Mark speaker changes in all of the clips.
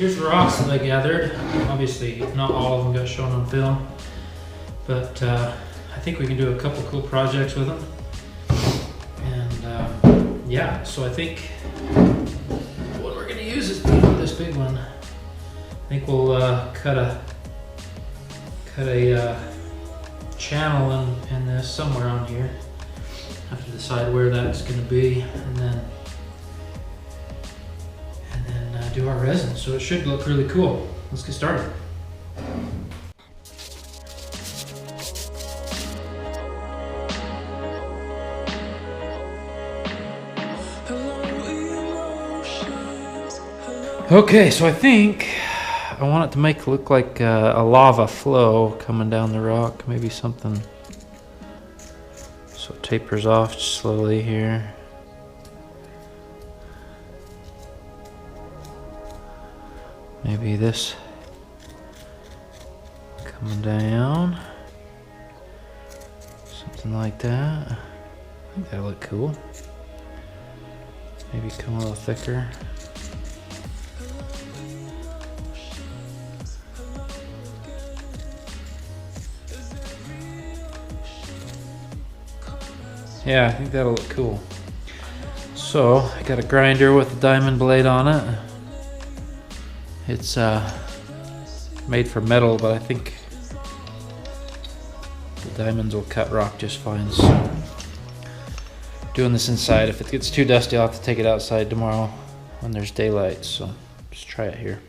Speaker 1: here's the rocks that I gathered. Obviously, not all of them got shown on film, but I think we can do a couple cool projects with them. And yeah, so I think what we're gonna use is this big one. I think we'll cut a channel in this somewhere on here. Have to decide where that's gonna be, and then do our resin. So it should look really cool. Let's get started. Okay, so I think I want it to look like a lava flow coming down the rock, maybe something so it tapers off slowly here. Maybe this coming down, something like that. I think that'll look cool. Maybe come a little thicker. Yeah, I think that'll look cool. So I got a grinder with a diamond blade on it. It's made for metal, but I think the diamonds will cut rock just fine. So doing this inside. If it gets too dusty, I'll have to take it outside tomorrow when there's daylight. So just try it here.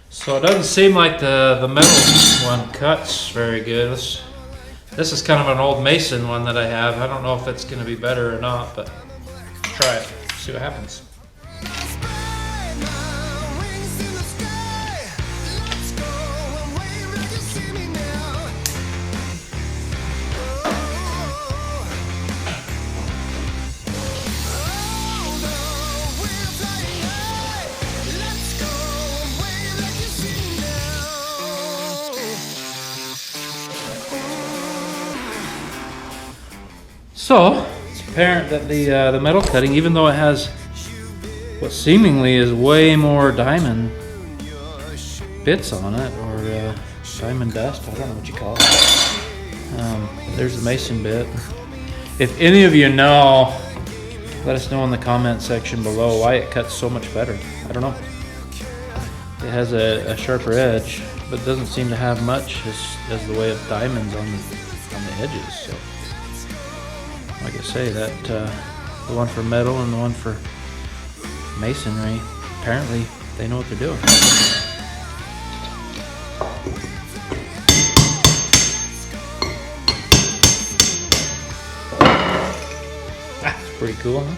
Speaker 1: So it doesn't seem like the metal one cuts very good. This is kind of an old mason one that I have. I don't know if it's going to be better or not, but try it, see what happens. So it's apparent that the metal cutting, even though it has what seemingly is way more diamond bits on it, or diamond dust, I don't know what you call it. There's the mason bit. If any of you know, let us know in the comment section below why it cuts so much better. I don't know. It has a sharper edge, but doesn't seem to have much as the way of diamonds on the edges. So, like I say, that the one for metal and the one for masonry, apparently they know what they're doing. That's pretty cool, huh?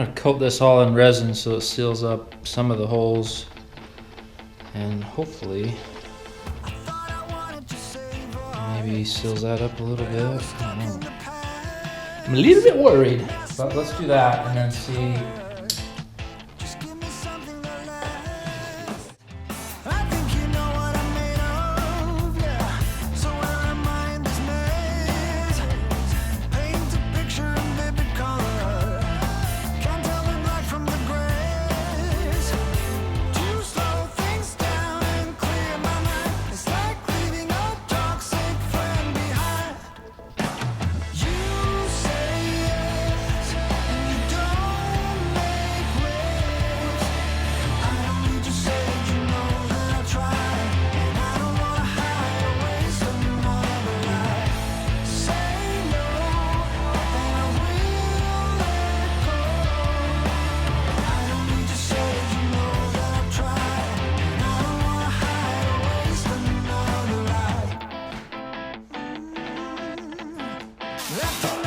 Speaker 1: gonna coat this all in resin so it seals up some of the holes, and hopefully maybe seals that up a little bit. I don't know. I'm a little bit worried, but let's do that and then see.
Speaker 2: Left